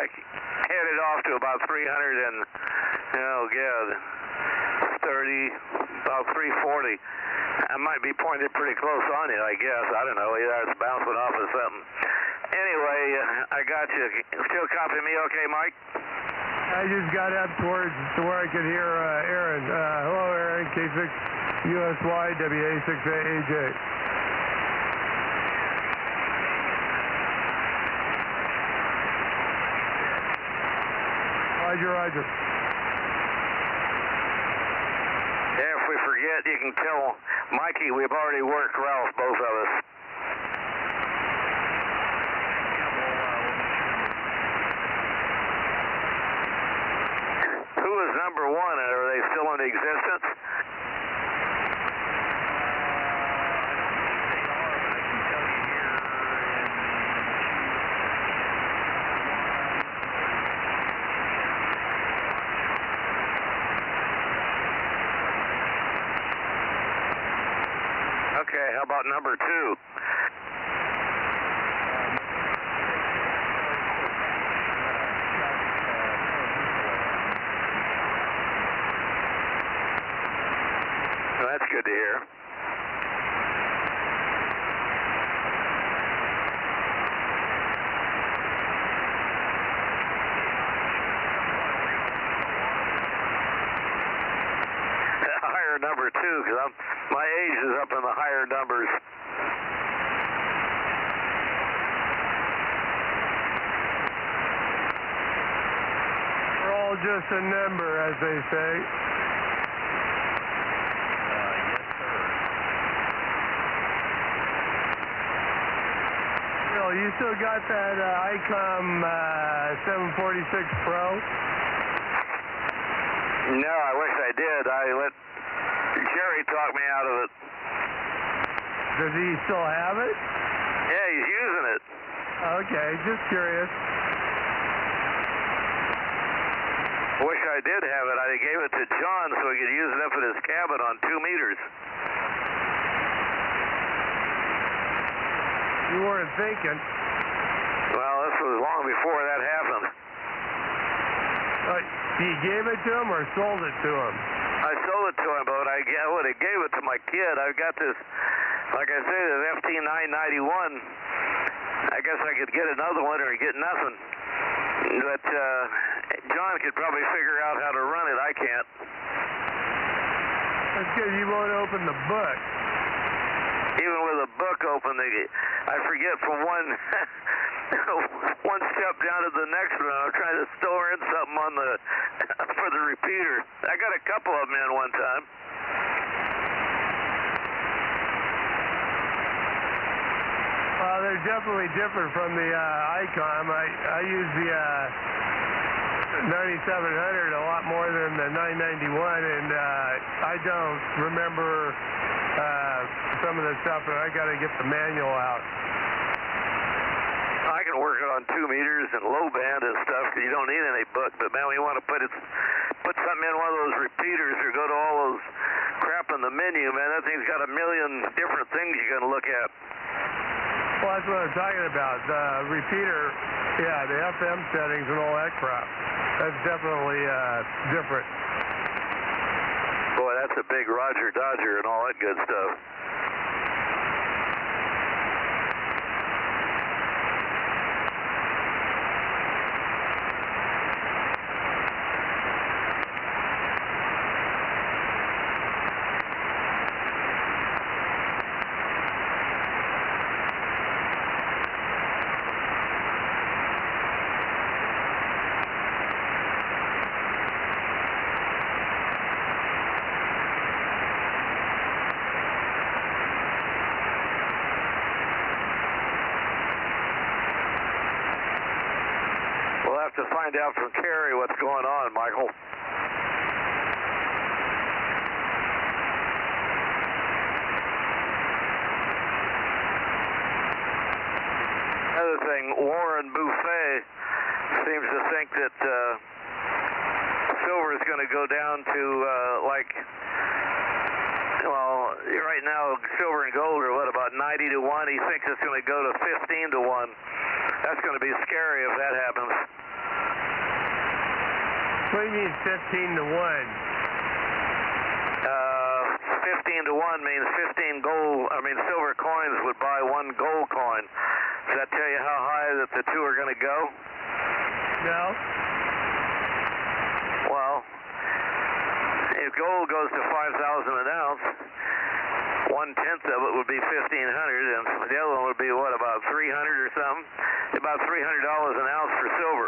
I headed off to about 300 and, oh God, 30, about 340. I might be pointed pretty close on you, I guess. I don't know. Either it's bouncing off or something. Anyway, I got you. Still copy me okay, Mike? I just got up towards to where I could hear Aaron. Hello, Aaron. K6 USY WA6AJ. Roger, roger. Yeah, if we forget, you can tell Mikey we've already worked Ralph, both of us. Who is number one? Are they still in existence? Okay, how about number two? Well, that's good to hear. Higher number two, because my age is up in the higher numbers. We're all just a number, as they say. Yes, sir. Bill, you still got that ICOM 746 Pro? No, I wish I did. I let Jerry talk me out of it. Does he still have it? Yeah, he's using it. Okay, just curious. Wish I did have it. I gave it to John so he could use it up at his cabin on 2 meters. You weren't thinking. Well, this was long before that happened. You gave it to him or sold it to him? I sold it to him, but I would have gave it to my kid. I've got this, like I say, this FT991. I guess I could get another one or get nothing. But John could probably figure out how to run it. I can't. That's good. You won't open the book. Even with a book open, I forget from one step down to the next one. I'm trying to store in something on the for the repeater. I got a couple of them in one time. Well, they're definitely different from the ICOM. I use the 9700 a lot more than the 991, and I don't remember some of the stuff, and I got to get the manual out. I can work it on 2 meters and low band and stuff because you don't need any book. But man, we want to put something in one of those repeaters or go to all those crap in the menu. Man, that thing's got a million different things you can look at. Well, that's what I'm talking about. The repeater, yeah, the FM settings and all that crap. That's definitely different. Boy, that's a big Roger Dodger and all that good stuff. We'll have to find out from Kerry what's going on, Michael. Another thing, Warren Buffet seems to think that silver is going to go down to well, right now silver and gold are what, about 90 to 1. He thinks it's going to go to 15 to 1. That's going to be scary if that happens. What do you mean 15 to 1? 15 to 1 means 15 silver coins would buy one gold coin. Does that tell you how high that the two are going to go? No. Well, if gold goes to 5,000 an ounce, 1/10 of it would be 1,500, and the other one would be what, about 300 or something? About $300 an ounce for silver.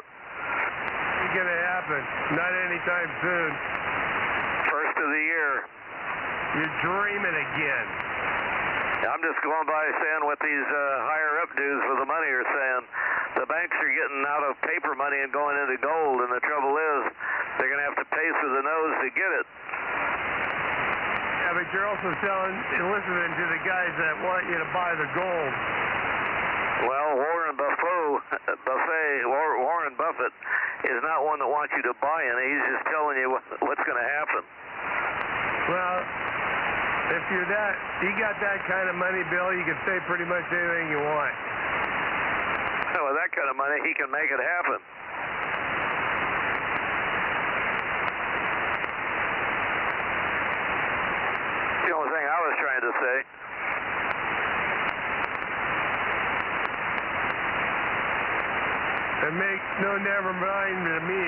Ain't gonna happen. Not anytime soon. First of the year. You're dreaming again. I'm just going by saying what these higher up dudes with the money are saying. The banks are getting out of paper money and going into gold, and the trouble is they're going to have to pay through the nose to get it. Yeah, but you're also listening to the guys that want you to buy the gold. Well, Warren Buffett is not one that wants you to buy it. He's just telling you what's going to happen. Well, if you got that kind of money, Bill, you can say pretty much anything you want. With that kind of money, he can make it happen. The only thing I was trying to say. It makes no never mind to me.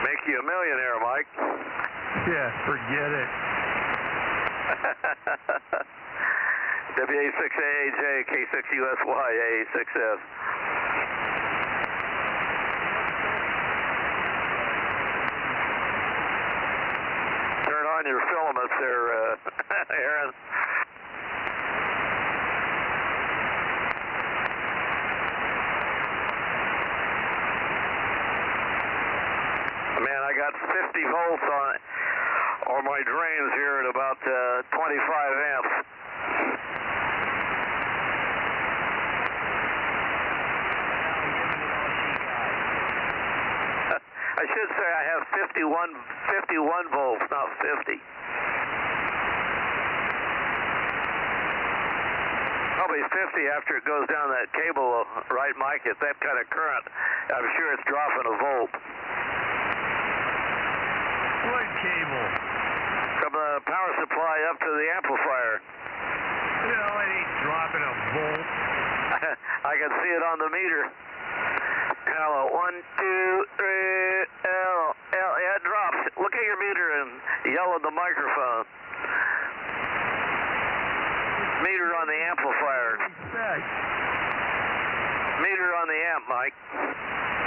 Make you a millionaire, Mike. Yeah, forget it. WA6AAJ, K6USY, AA6F. Turn on your filaments there, Aaron. Man, I got 50 volts on my drains here at about 25 amps. I should say I have 51 volts, not 50. Probably 50 after it goes down that cable, right, Mike? At that kind of current, I'm sure it's dropping a volt. What cable? From the power supply up to the amplifier. No, it ain't dropping a volt. I can see it on the meter. Hello, 1, 2, 3, L. Yeah, it drops. Look at your meter and yell at the microphone. Meter on the amplifier. Meter on the amp, Mike.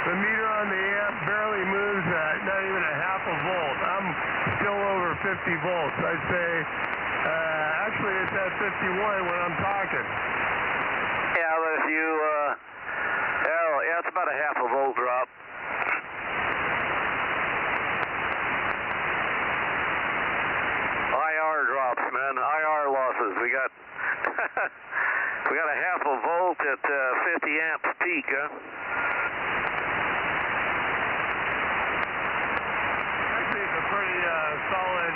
The meter on the amp barely moves at not even a half a volt. I'm still over 50 volts. I'd say, actually it's at 51 when I'm talking. Yeah, but if you, yeah, it's about a half a volt drop. IR drops, man. IR losses. We got a half a volt at 50 amps peak, huh? Actually, it's a pretty solid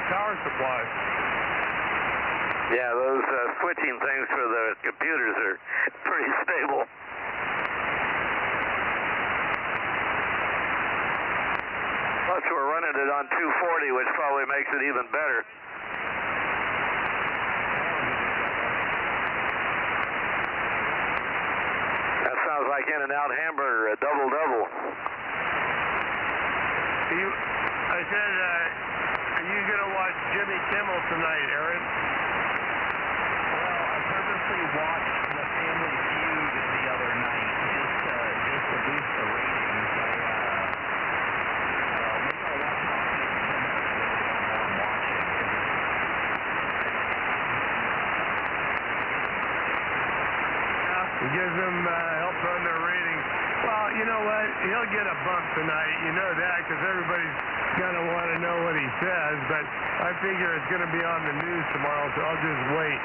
power supply. Yeah, those switching things for the computers are pretty stable. Plus, we're running it on 240, which probably makes it even better. That sounds like In-N-Out hamburger, a double-double. I said, are you going to watch Jimmy Kimmel tonight, Aaron? Well, I purposely watched the Family Feud the other night just to boost the ratings. Maybe I'll watch it on Facebook tonight while I'm watching. Yeah, it gives them help run their ratings. Well, you know what? He'll get a bump tonight. You know that because everybody's going to want to know what he says. But I figure it's going to be on the news tomorrow, so I'll just wait.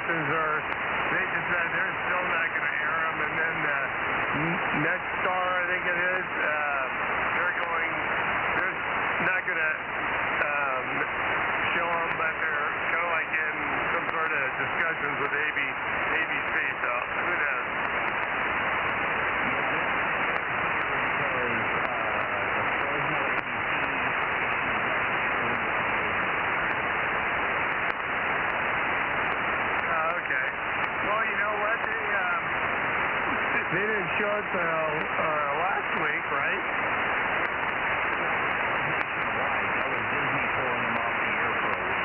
stations are, they just said they're still not going to air them. And then Next Star, I think it is, they're not going to show them, but they're kind of like in some sort of discussions with ABC, so who knows? Okay. Well, you know what? They didn't show it last week, right? That was Disney pulling them off the air for a week.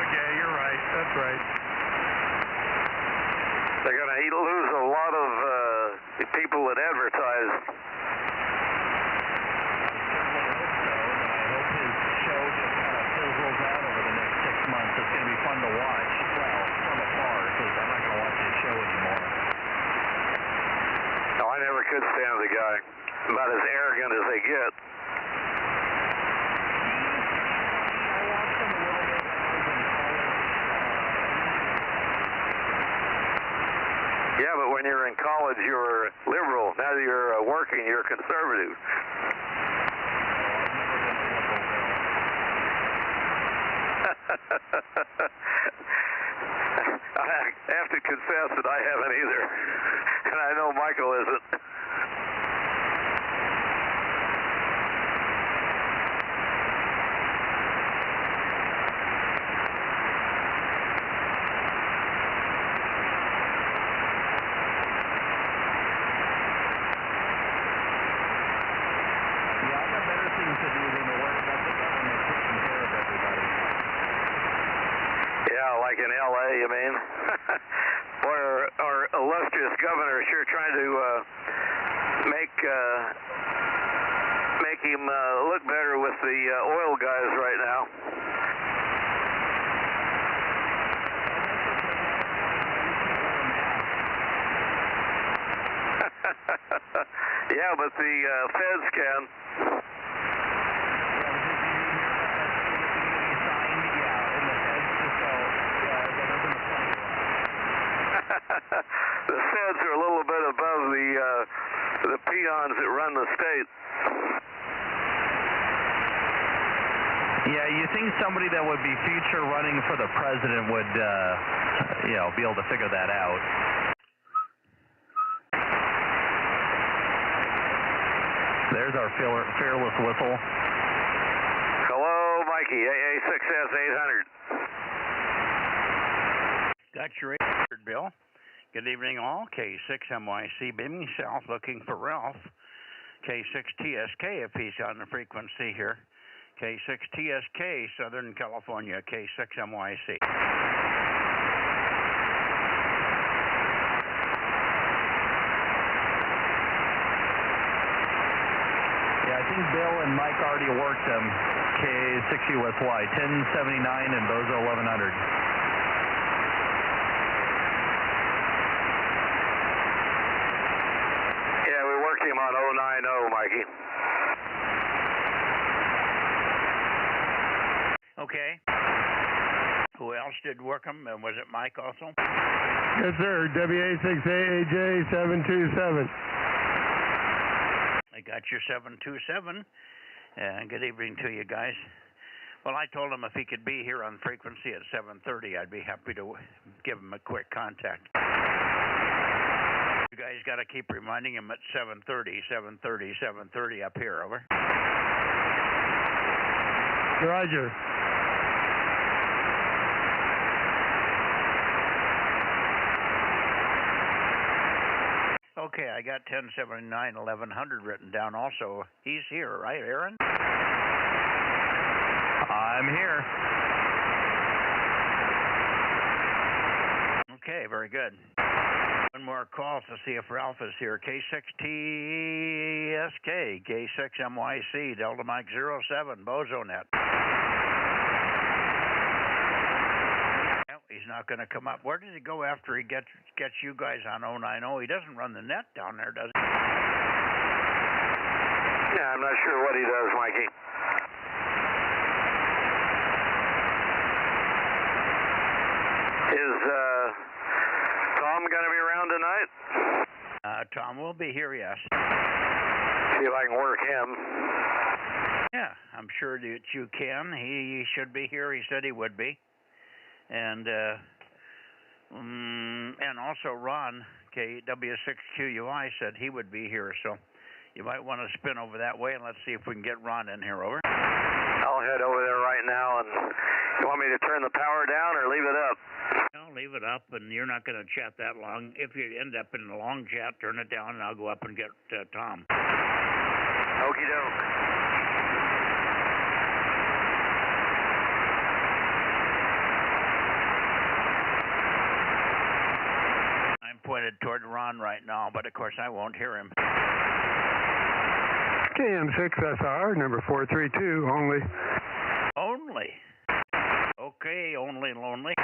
Okay, you're right. That's right. They're going to lose a lot of people that advertise. I hope his show just kind of fizzles out over the next 6 months. It's going to be fun to watch, well, from afar, because I'm not going to watch his show anymore. No, I never could stand the guy. About as arrogant as they get. I watched him a little bit when I was in college. Yeah, but when you're in college, you're liberal. Now that you're working, you're conservative. I have to confess that I haven't either. And I know Michael isn't. Yeah, I've got better things to do than to worry about the government taking care of everybody. Yeah, like in L.A., you mean? Where our illustrious governor is sure trying to make him look better with the oil guys right now. Yeah, but the feds can. The feds are a little bit above the peons that run the state. Yeah, you think somebody that would be future running for the president would, be able to figure that out. There's our fearless whistle. Hello, Mikey, AA6S 800. Got your 800, Bill. Good evening, all. K6MYC beaming south, looking for Ralph. K6TSK if he's on the frequency here. K6TSK, Southern California, K6MYC. Yeah, I think Bill and Mike already worked them. K6USY, 1079 and Bozo 1100. Yeah, we worked him on 090, Mikey. Okay. Who else did work them? And was it Mike also? Yes, sir. WA6AAJ727. I got your 727. Good evening to you guys. Well, I told him if he could be here on frequency at 7:30, I'd be happy to give him a quick contact. You guys got to keep reminding him at 7:30, 7:30, 7:30 up here, over. Roger. Okay, I got 1079, 1100 written down also. He's here, right, Aaron? I'm here. Okay, very good. One more call to see if Ralph is here. K6TSK, K6MYC, Delta Mike 07, Bozo Net. He's not going to come up. Where does he go after he gets you guys on 090? He doesn't run the net down there, does he? Yeah, I'm not sure what he does, Mikey. His Tom. We'll be here, yes. See if I can work him. Yeah, I'm sure that you can. He should be here. He said he would be. And also Ron, KW6QUI, said he would be here. So you might want to spin over that way, and let's see if we can get Ron in here. Over. I'll head over there right now. And you want me to turn the power down or leave it up? No, leave it up, and you're not going to chat that long. If you end up in a long chat, turn it down, and I'll go up and get Tom. Okie doke. I'm pointed toward Ron right now, but of course I won't hear him. KM6SR, number 432, only. Only? Okay, only lonely.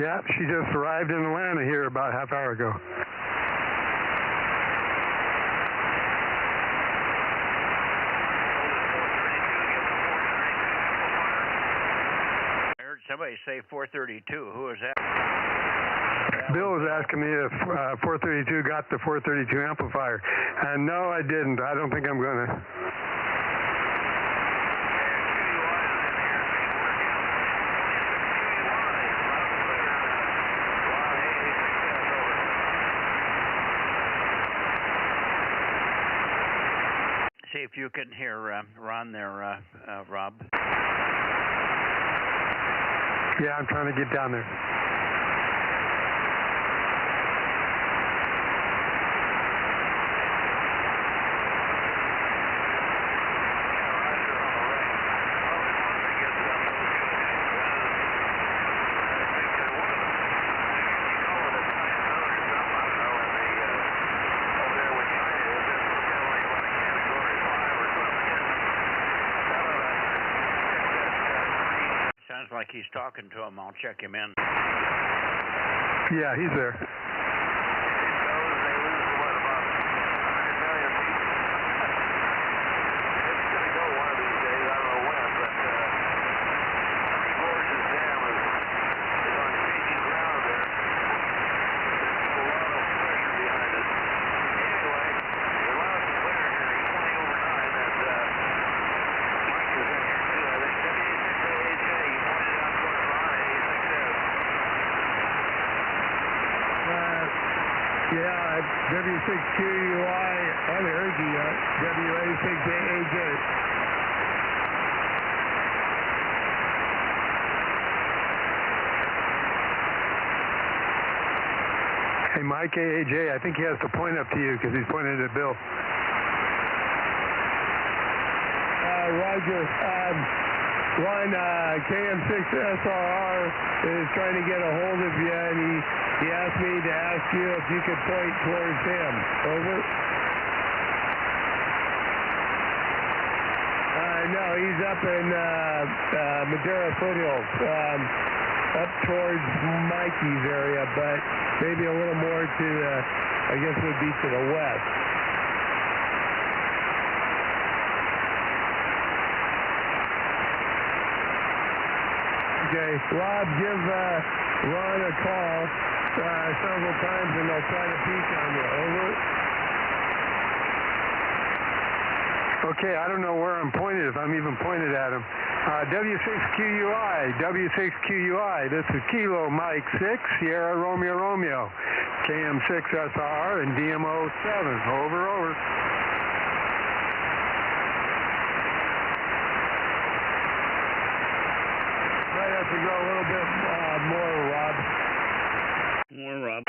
Yeah, she just arrived in Atlanta here about a half hour ago. I heard somebody say 432. Who is that? Bill was asking me if 432 got the 432 amplifier. And no, I didn't. I don't think I'm going to. See if you can hear Ron there, Rob. Yeah, I'm trying to get down there. Sounds like he's talking to him. I'll check him in. Yeah, he's there. Yeah, W6QUI, I haven't heard you yet. WA6AAJ. Hey, Mike AAJ, I think he has to point up to you because he's pointing at Bill. Roger. One KM6SRR is trying to get a hold of you, and he asked me to ask you if you could point towards him. Over. No, he's up in Madera Foothills, up towards Mikey's area, but maybe a little more to, I guess it would be to the west. Okay, Rob, give Ron a call several times and they'll try to peek on you. Over. Okay, I don't know where I'm pointed, if I'm even pointed at him. W6QUI, this is Kilo Mike 6, Sierra Romeo Romeo, KM6SR and DMO 7. Over. Might have to go a little bit more, Rob. More, Rob.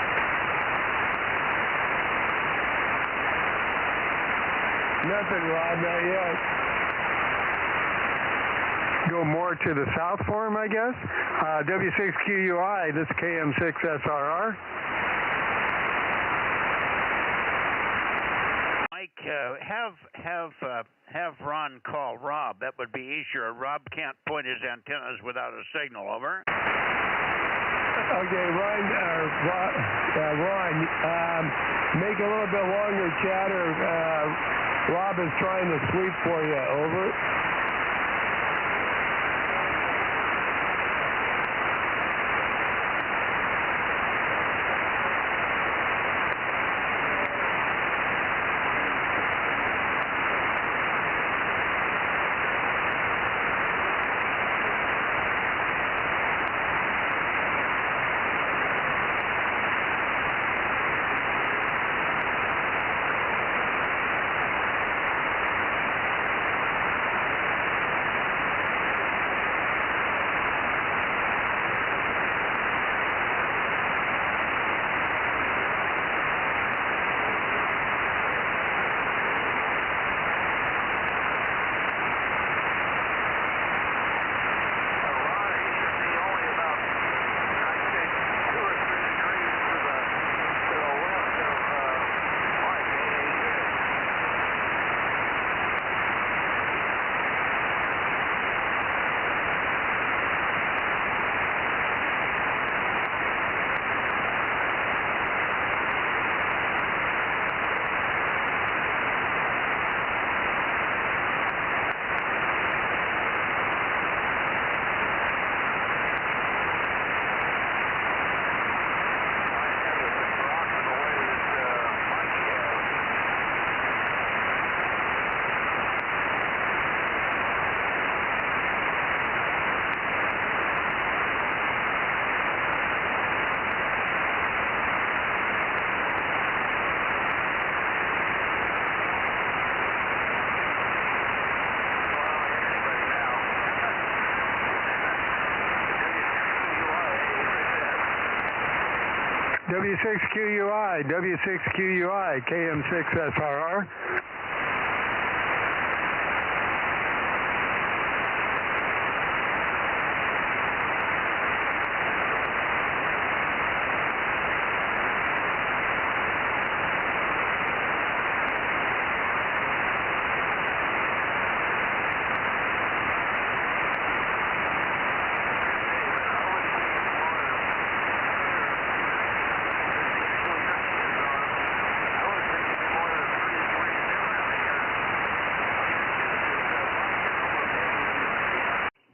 Nothing, Rob, not yet. Go more to the south for him, I guess. W6QUI, this is KM6SRR. Mike, have Ron call Rob. That would be easier. Rob can't point his antennas without a signal. Over. Okay, Ron, make a little bit longer chatter. Rob is trying to sweep for you. Over. W6QUI, W6QUI, KM6SRR.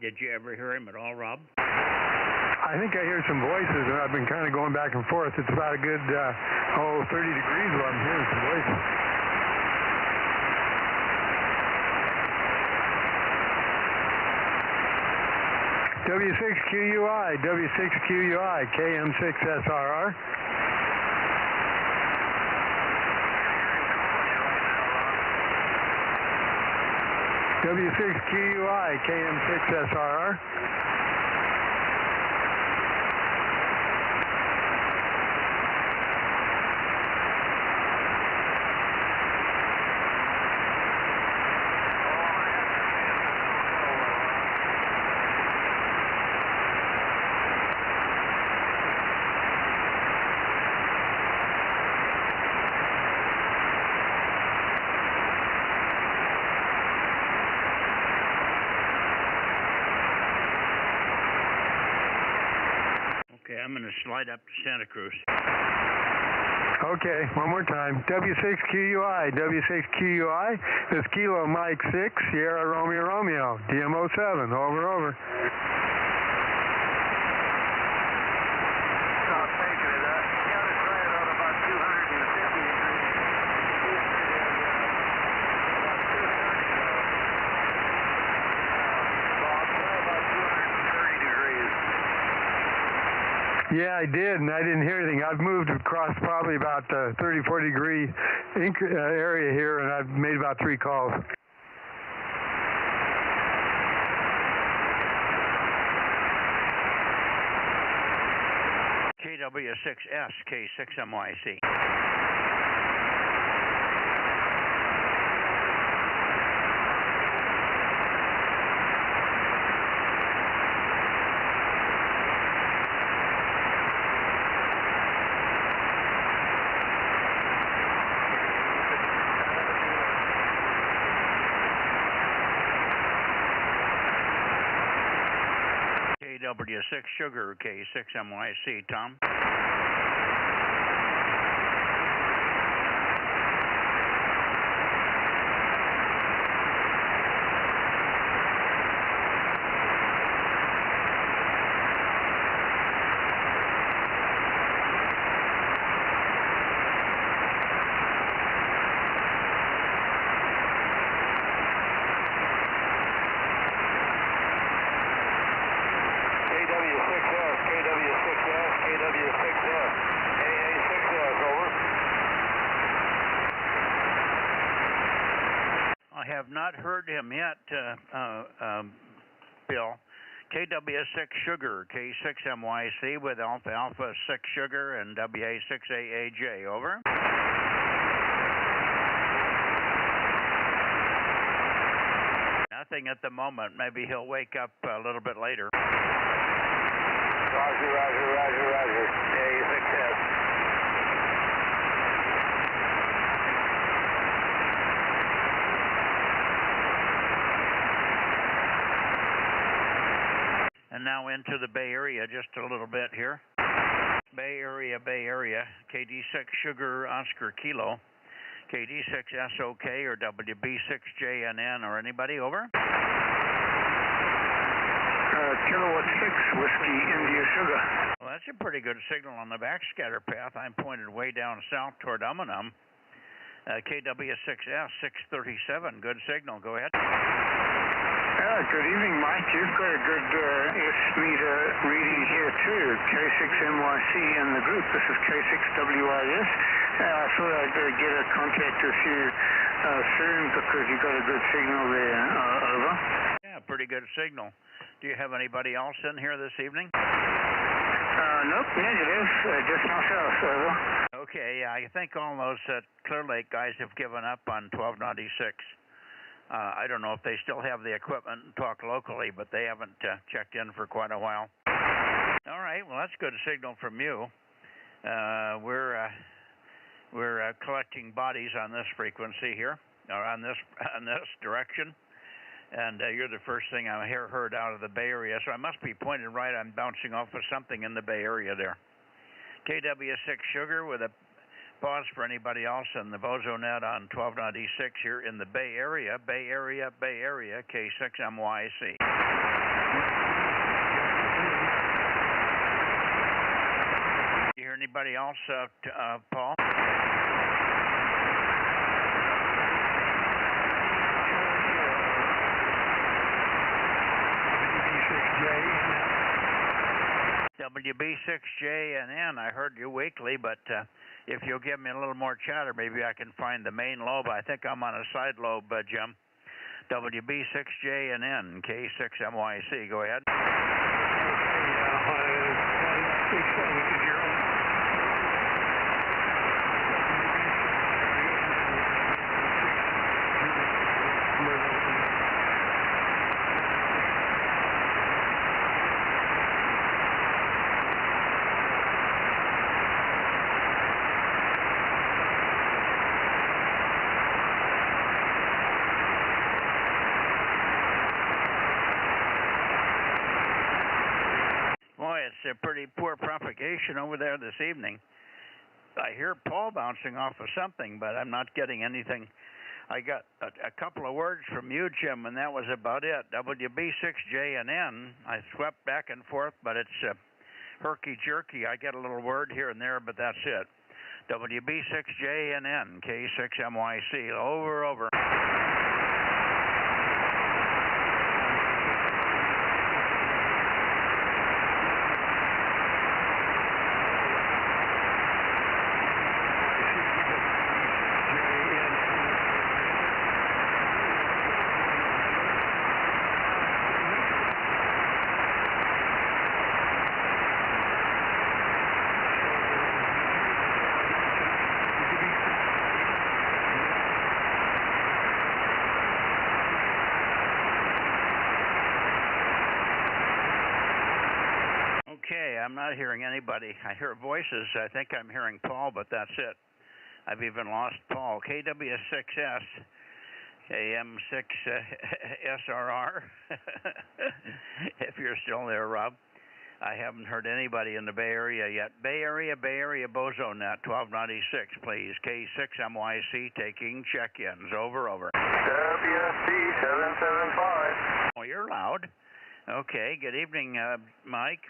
Did you ever hear him at all, Rob? I think I hear some voices, and I've been kind of going back and forth. It's about a good, 30 degrees where I'm hearing some voices. W6QUI, W6QUI, KM6SRR. W6QUI, KM6SRR. Okay, I'm going to slide up to Santa Cruz. Okay, one more time. W6QUI, W6QUI. This Kilo Mike 6, Sierra Romeo Romeo, DMO7, over. Yeah, I did, and I didn't hear anything. I've moved across probably about the 30-40 degree area here, and I've made about 3 calls. KW6S, K6MYC. KW6 Sugar, K6MYC, Tom. KW6S, AA6S, over. I have not heard him yet, Bill. KW6 Sugar, K6MYC with Alpha 6 Sugar and WA6AAJ, over. Nothing at the moment. Maybe he'll wake up a little bit later. Roger. AA6S. And now into the Bay Area just a little bit here. Bay Area, KD6 Sugar Oscar Kilo, KD6 SOK or WB6JNN or anybody, over? Kilowatt 6, Whiskey India Sugar. Well, that's a pretty good signal on the backscatter path. I'm pointed way down south toward Umanum. KW6S 637, good signal. Go ahead. Good evening, Mike. You've got a good S-meter reading here too. K6MYC in the group. This is K6WIS. I thought I'd get a contact with you soon because you got a good signal there. Over. Yeah, pretty good signal. Do you have anybody else in here this evening? Nope, negative. Just myself, over. Okay, yeah, I think all those Clear Lake guys have given up on 1296. I don't know if they still have the equipment and talk locally, but they haven't checked in for quite a while. All right, well, that's a good signal from you. We're collecting bodies on this frequency here, or on this direction, and you're the first thing I heard out of the Bay Area, so I must be pointed right. I'm bouncing off of something in the Bay Area there. KW6 Sugar with a pause for anybody else on the Bozo Net on 1296 here in the Bay Area, K6MYC. You hear anybody else, Paul? WB6JNN, I heard you weakly, but if you'll give me a little more chatter, maybe I can find the main lobe. I think I'm on a side lobe, Jim. WB6JNN, K6MYC, go ahead. Speak slowly because you're on. Boy, it's a pretty poor propagation over there this evening. I hear Paul bouncing off of something, but I'm not getting anything. I got a couple of words from you, Jim, and that was about it. WB6JNN, I swept back and forth, but it's herky-jerky. I get a little word here and there, but that's it. WB6JNN, K6MYC, over. Okay, I'm not hearing anybody. I hear voices. I think I'm hearing Paul, but that's it. I've even lost Paul. KW6S, AM6SRR, if you're still there, Rob. I haven't heard anybody in the Bay Area yet. Bay Area, Bozo Net, 1296, please. K6MYC taking check-ins. Over. WSC 775. Oh, you're loud. Okay, good evening, Mike.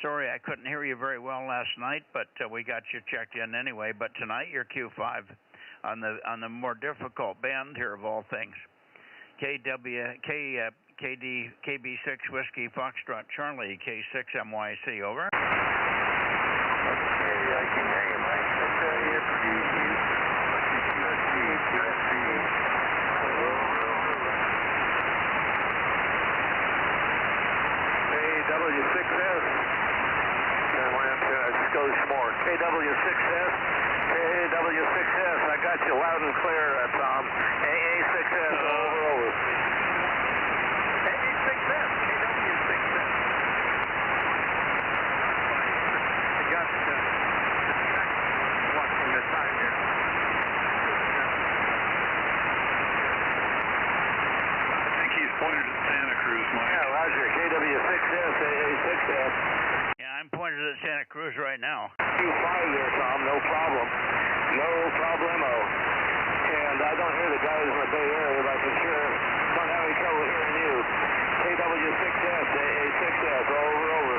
Sorry I couldn't hear you very well last night, but we got you checked in anyway. But tonight you're Q5 on the more difficult band here of all things. KB6 Whiskey Foxtrot Charlie, K6MYC, over. Okay, I can hear you, Mike. KW6S. More. KW6S, I got you loud and clear, Tom. AA6S, over. AA6S, KW6S. I got watching the time here. I think he's pointed at Santa Cruz, Mike. Yeah, Roger. KW6S, AA6S. I'm pointed at Santa Cruz right now. Q5 there, Tom, no problem. No problemo. And I don't hear the guys in the Bay Area, but I can sure don't have any trouble hearing you. KW6S, AA6S, over.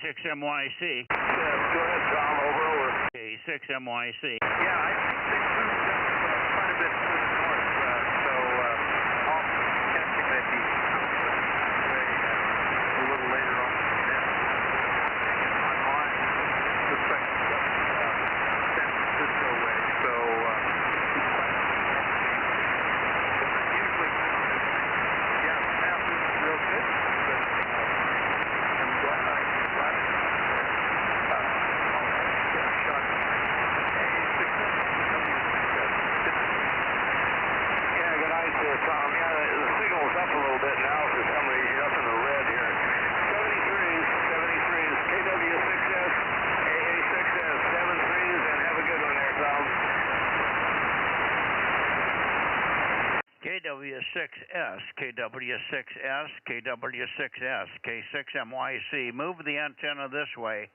K6MYC. Go ahead, Tom. Over. K6MYC. Yeah, I think they moved up quite a bit to the north, so I'll catch him if he comes this way a little later on in the net. My mind looks like he's up San Francisco way, so usually, yeah, the map isn't real good, but I'm glad I got it. I'll get a shot. Yeah, good night there, Tom. Yeah, the signal's up a little bit now for some reason. You're up in the red here. 73s, KW6S, AA6S, 73s, and have a good one there, Tom. KW6S, KW6S, KW6S, K6MYC. Move the antenna this way.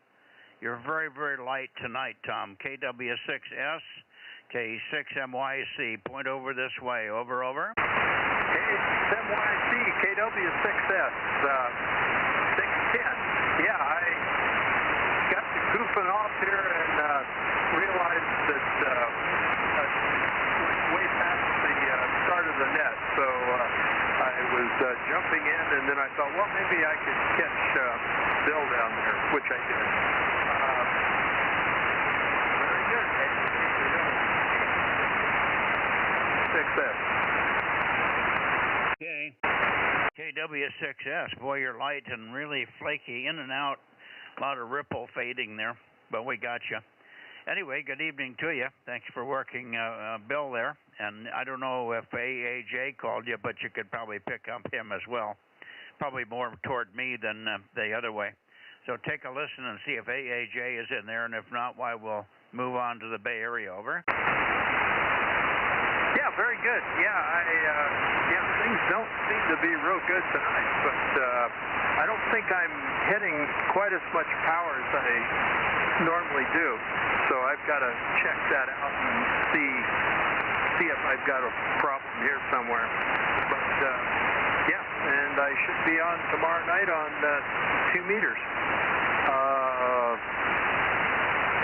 You're very, very light tonight, Tom. KW6S, K6MYC. Point over this way. Over, over. K6MYC, KW6S, 610. Yeah, I got to goofing off here and realized that way past the start of the net, so I was jumping in, and then I thought, well, maybe I could catch Bill down there, which I did. Very good. Success. Okay. KW6S. Boy, you're light and really flaky, in and out. A lot of ripple fading there, but we got you. Anyway, good evening to you. Thanks for working Bill there. And I don't know if AAJ called you, but you could probably pick up him as well. Probably more toward me than the other way. So take a listen and see if AAJ is in there, and if not, why we'll move on to the Bay Area. Over. Yeah, very good. Yeah, things don't seem to be real good tonight, but I don't think I'm hitting quite as much power as I normally do. So I've got to check that out and see if I've got a problem here somewhere. But yeah, and I should be on tomorrow night on 2 meters.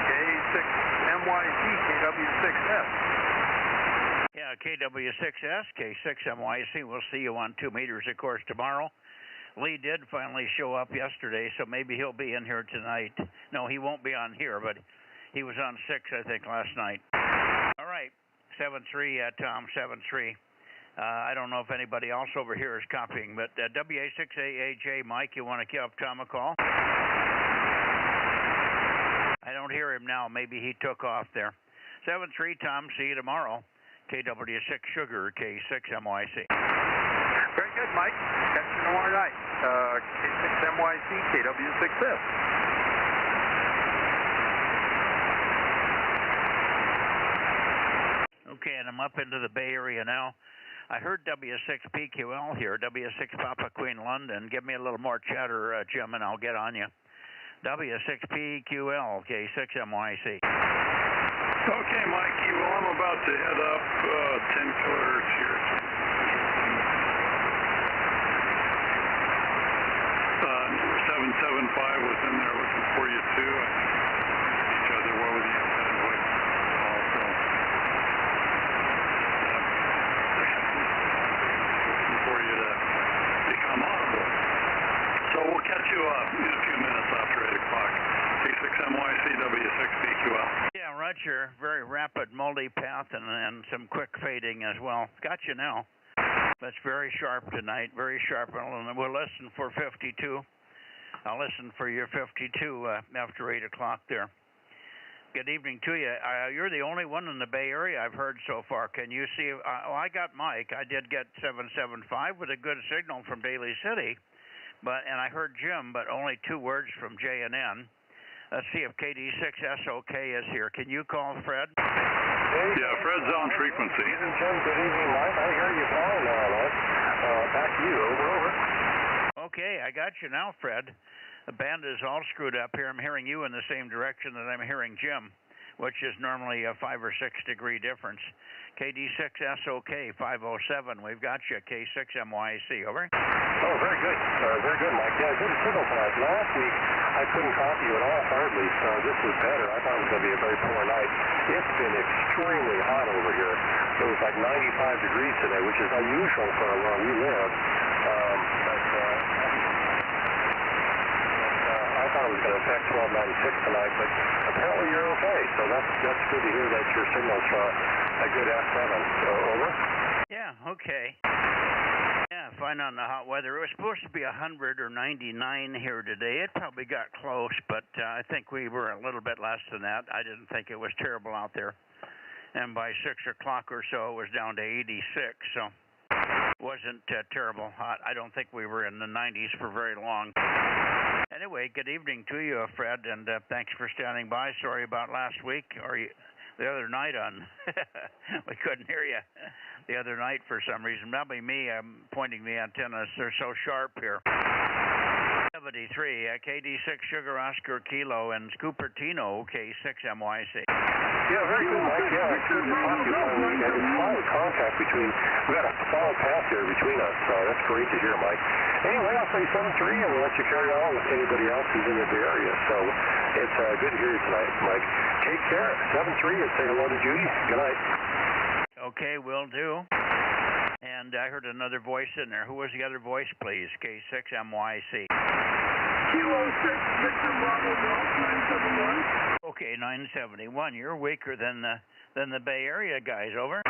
K6MYC, KW6S. Yeah, KW6S, K6MYC. We'll see you on 2 meters, of course, tomorrow. Lee did finally show up yesterday, so maybe he'll be in here tonight. No, he won't be on here, but he was on 6, I think, last night. All right, 7-3, Tom, 7-3. I don't know if anybody else over here is copying, but WA6AAJ, Mike, you want to give Tom a call? I don't hear him now. Maybe he took off there. 7-3, Tom, see you tomorrow. KW6 Sugar, K6MYC. Very good, Mike. Catch you tomorrow night. K6MYC, KW6S. Okay, and I'm up into the Bay Area now. I heard W6PQL here, W6 Papa Queen London. Give me a little more chatter, Jim, and I'll get on you. W6PQL, K6MYC. Okay, Mikey, well, I'm about to head up 10 kilohertz here. 775 was in there looking for you, too. I think each other well with the antennas like also. Looking for you to become audible. So we'll catch you up in a few minutes after 8 o'clock. K6MYC, W6PQL. Yeah, Roger. Very rapid multi-path and some quick fading as well. Got you now. That's very sharp tonight, very sharp. And we'll listen for 52. I'll listen for your 52 after 8 o'clock there. Good evening to you. You're the only one in the Bay Area I've heard so far. Can you see? I got Mike. I did get 775 with a good signal from Daly City. And I heard Jim, but only 2 words from J&N. Let's see if KD6SOK is here. Can you call Fred? Yeah, Fred's on frequency. Jim, good evening, Mike. I hear you fine now, Mike. Back to you. Over. Okay, I got you now, Fred. The band is all screwed up here. I'm hearing you in the same direction that I'm hearing Jim. which is normally a 5 or 6 degree difference. KD6SOK 507, we've got you. K6MYC, over. Oh, very good. Very good, Mike. Yeah, good signal tonight. Last week, I couldn't copy you at all, hardly, so this was better. I thought it was going to be a very poor night. It's been extremely hot over here. It was like 95 degrees today, which is unusual for where we live. I thought it was going to affect 1296 tonight, but apparently you're okay. So that's good to hear that your signal's a good F7. Over? Yeah, okay. Yeah, fine on the hot weather. It was supposed to be 100 or 99 here today. It probably got close, but I think we were a little bit less than that. I didn't think it was terrible out there. And by 6 o'clock or so, it was down to 86, so it wasn't terrible hot. I don't think we were in the 90s for very long. Anyway, good evening to you, Fred, and thanks for standing by. Sorry about last week, or the other night on. We couldn't hear you the other night for some reason. Probably me. I'm pointing the antennas. They're so sharp here. 73, KD6 Sugar Oscar Kilo and Cupertino, K6MYC. Yeah, very good, Mike. Yeah, it's good to talk to you. We had a solid contact between, we got a solid path here between us, so that's great to hear, Mike. Anyway, I'll say 7-3 and we'll let you carry on with anybody else who's in the Bay Area. So it's good to hear you tonight, Mike. Take care. 7-3 and say hello to Judy. Good night. Okay, will do. And I heard another voice in there. Who was the other voice, please? K6MYC. Kilo 6, Victor Bravo Golf, 971. Okay, 971. You're weaker than the Bay Area guys, over.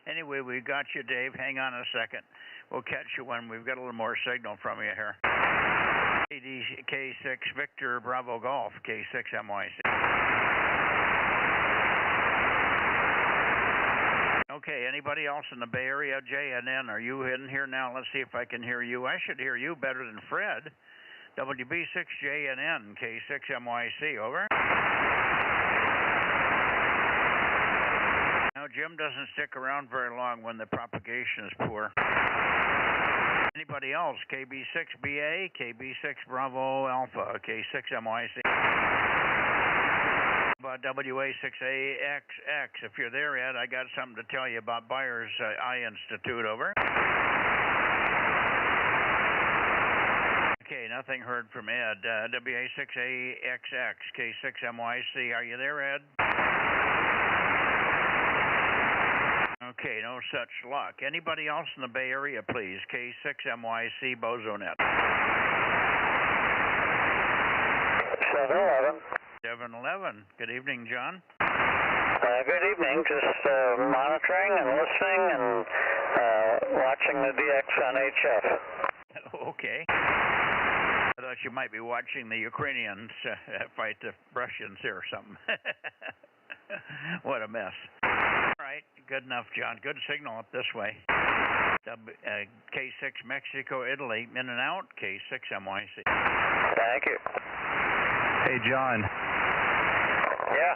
Anyway, we got you, Dave. Hang on a second. We'll catch you when we've got a little more signal from you here. K6 Victor Bravo Golf, K6MYC. Okay, anybody else in the Bay Area? JNN, are you in here now? Let's see if I can hear you. I should hear you better than Fred. WB6JNN, K6MYC, over. Now, Jim doesn't stick around very long when the propagation is poor. Anybody else? KB6BA, KB6 Bravo Alpha, K6MYC. About WA6AXX. If you're there, Ed, I got something to tell you about Byers Eye Institute, over. Okay, nothing heard from Ed. WA6AXX, K6MYC. Are you there, Ed? Okay, no such luck. Anybody else in the Bay Area, please? K6MYC, Bozo Net. 7-11. 711. Good evening, John. Good evening. Just monitoring and listening and watching the DX on HF. Okay. I thought you might be watching the Ukrainians fight the Russians here or something. What a mess. All right, good enough, John. Good signal up this way. K6 Mexico, Italy, in and out. K6MYC. Thank you. Hey, John. Yeah.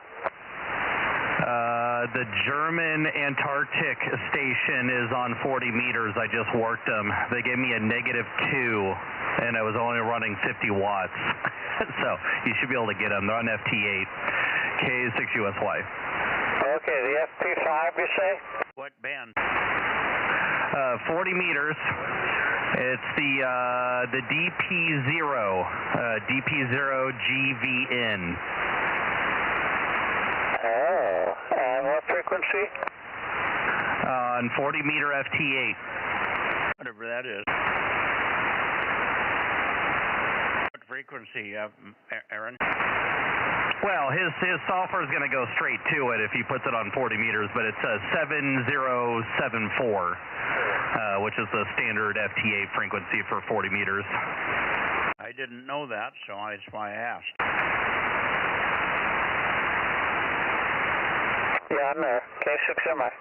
The German Antarctic station is on 40 meters. I just worked them. They gave me a -2, and I was only running 50 watts. So you should be able to get them. They're on FT8, K6USY. Okay, the FP5, you say? What band? 40 meters. It's the DP0, DP0GVN. Oh, and what frequency? On 40 meter FT8. Whatever that is. What frequency, Aaron? Well, his software is going to go straight to it if he puts it on 40 meters, but it's 7074, which is the standard FT8 frequency for 40 meters. I didn't know that, so that's why I asked. Yeah, I'm there. K6MI.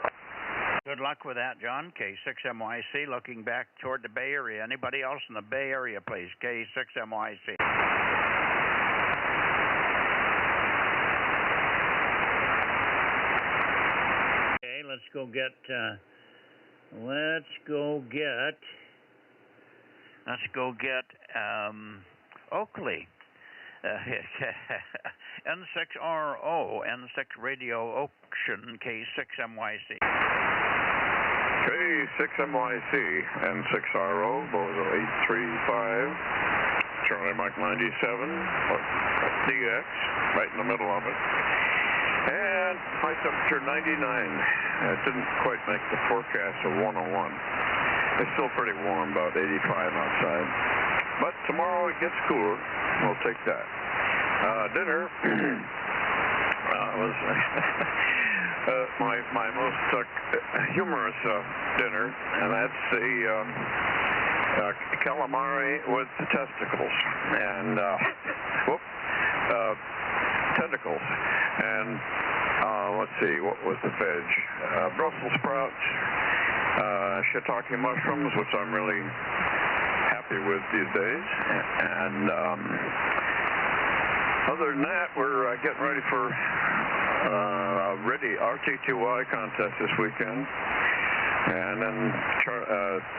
Good luck with that, John. K6MYC, looking back toward the Bay Area. Anybody else in the Bay Area, please? K6MYC. Okay, let's go get Oakley. N6RO, N6 Radio Ocean, K6MYC. K6MYC, N6RO, Bozo 835, Charlie Mike 97, DX, right in the middle of it. And high temperature 99. It didn't quite make the forecast of 101. It's still pretty warm, about 85 outside. But tomorrow it gets cooler. We'll take that. Dinner was my most humorous dinner, and that's the calamari with the testicles and tentacles. And let's see, what was the veg? Brussels sprouts, shiitake mushrooms, which I'm really happy with these days. And other than that, we're getting ready for RTTY contest this weekend, and then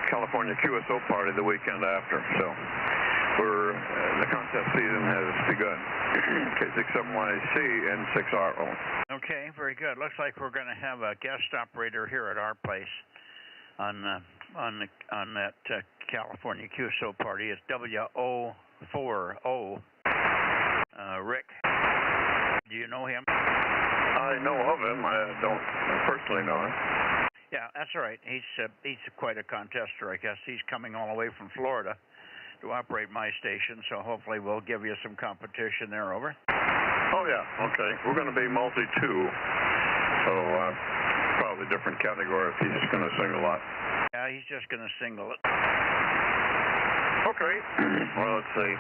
California QSO party the weekend after. So the contest season has begun. K6MYC and 6RO. Okay, very good. Looks like we're going to have a guest operator here at our place on that California QSO party. It's WO40. Rick, do you know him? I know of him. I don't personally know him. Yeah, that's all right. He's quite a contester, I guess. He's coming all the way from Florida to operate my station, so hopefully we'll give you some competition there. Over. Oh yeah, okay. We're going to be multi-two, so probably different category if he's just going to sing a lot. Yeah, he's just going to single it. Okay. Well, let's see.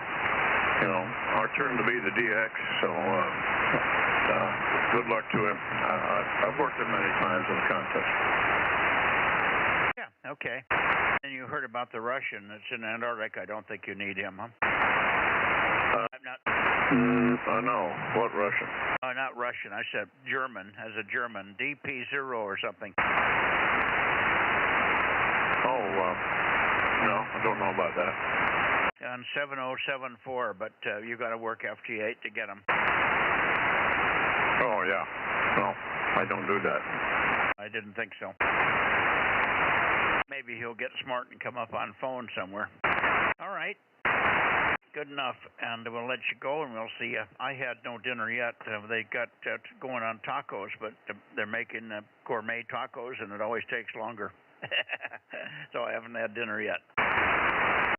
You know, our turn to be the DX, so good luck to him. I've worked him many times in the contest. Yeah, okay. And you heard about the Russian that's in Antarctica. I don't think you need him, huh? I'm not. No. What Russian? Not Russian. I said German, as a German. DP0 or something. Oh, no, I don't know about that. On 7074, but you got to work FT8 to get him. Oh, yeah. No, I don't do that. I didn't think so. Maybe he'll get smart and come up on phone somewhere. All right. Good enough. And we'll let you go and we'll see you. I had no dinner yet. They got going on tacos, but they're making gourmet tacos, and it always takes longer. So I haven't had dinner yet.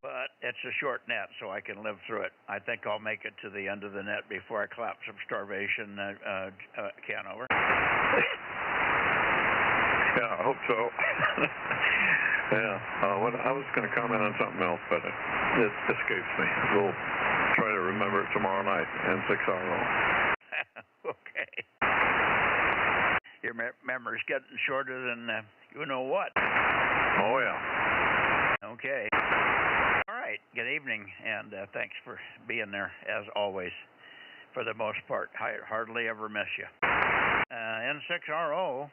But it's a short net, so I can live through it. I think I'll make it to the end of the net before I clap some starvation can over. Yeah, I hope so. Yeah. I was going to comment on something else, but it escapes me. We'll try to remember it tomorrow night, N6RO. Okay. Your memory's getting shorter than you know what. Oh, yeah. Okay. All right. Good evening, and thanks for being there, as always, for the most part. I hardly ever miss you. N6RO,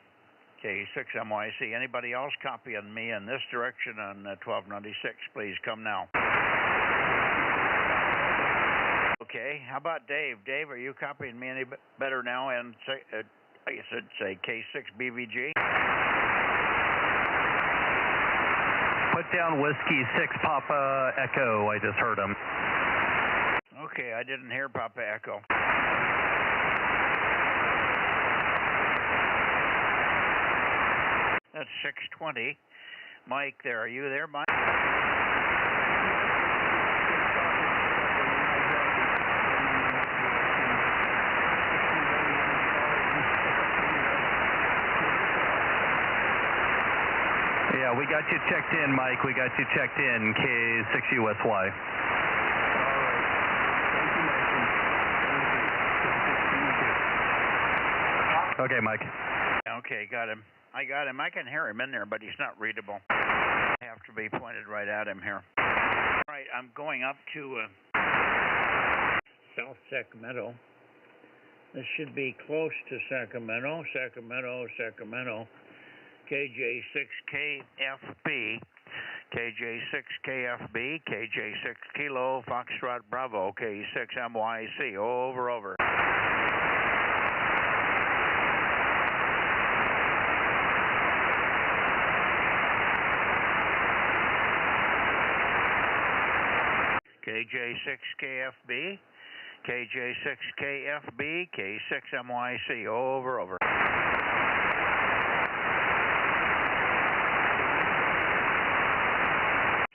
K6MYC. Anybody else copying me in this direction on 1296, please come now. Okay. How about Dave? Dave, are you copying me any better now? And I should say K6BVG. Put down Whiskey 6 Papa Echo. I just heard him. Okay, I didn't hear Papa Echo. That's 620. Mike, there. Are you there, Mike? Yeah, we got you checked in, Mike. We got you checked in, K6USY. Okay, Mike. Okay, got him. I got him. I can hear him in there, but he's not readable. I have to be pointed right at him here. All right, I'm going up to South Sacramento. This should be close to Sacramento. Sacramento. KJ6KFB. KJ6KFB, KJ6 Kilo, Foxtrot Bravo, K6MYC, over. KJ6KFB, KJ6KFB, K6MYC, over.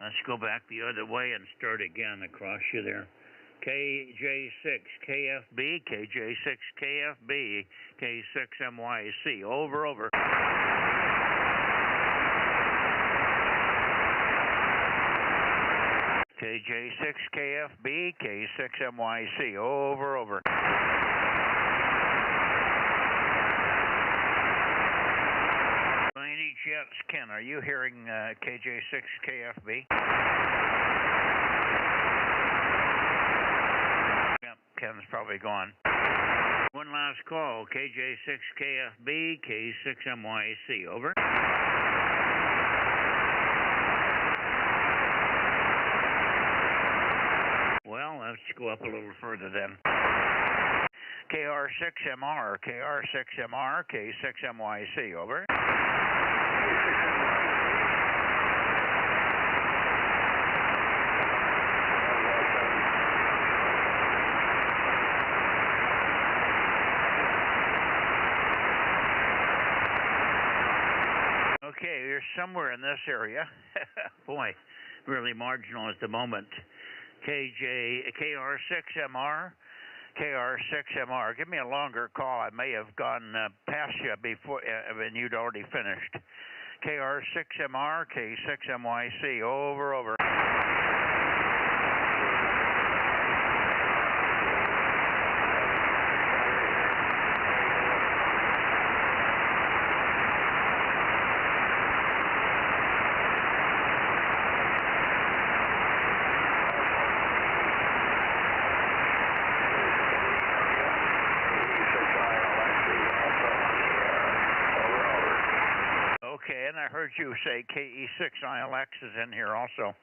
Let's go back the other way and start again across you there. KJ6KFB, KJ6KFB, K6MYC, over. KJ6KFB, K6MYC, over. By any chance, Ken, are you hearing KJ6KFB? Yep, Ken's probably gone. One last call, KJ6KFB, K6MYC, over. Well, let's go up a little further then. KR6MR, KR6MR, K6MYC, over. Okay, you're somewhere in this area. Boy, really marginal at the moment. KR6MR, KR6MR. Give me a longer call. I may have gone past you before, and you'd already finished. KR6MR, K6MYC, over. Okay, and I heard you say KE6ILX is in here also.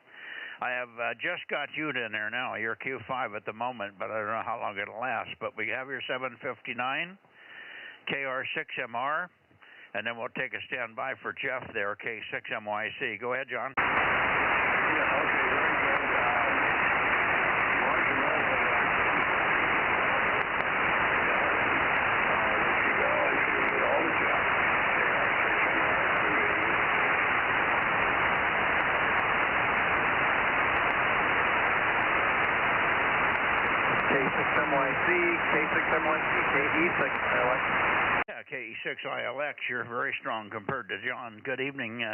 I have just got you in there now. You're Q5 at the moment, but I don't know how long it'll last. But we have your 759, KR6MR, and then we'll take a standby for Jeff there, K6MYC. Go ahead, John. Yeah, okay, very good. K6MYC, KE6ILX. Yeah, KE6ILX, you're very strong compared to John. Good evening,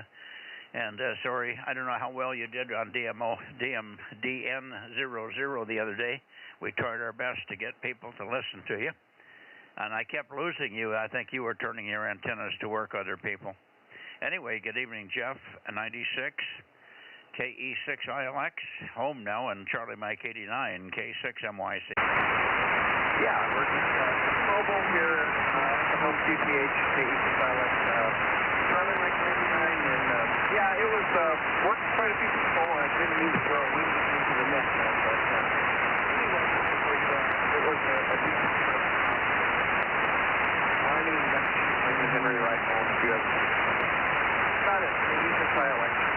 and sorry, I don't know how well you did on DN00 the other day. We tried our best to get people to listen to you, and I kept losing you. I think you were turning your antennas to work other people. Anyway, good evening, Jeff, 96. KE6ILX, home now, and Charlie Mike 89, K6MYC. Yeah, we're just mobile here at the home QTH, KE6ILX, Charlie Mike 89, and yeah, it was worked quite a few people. I didn't mean to throw a wing into the mix, but anyway, it was a decent trip. Arnie, Henry rifle, and a few others. Got it, KE6ILX.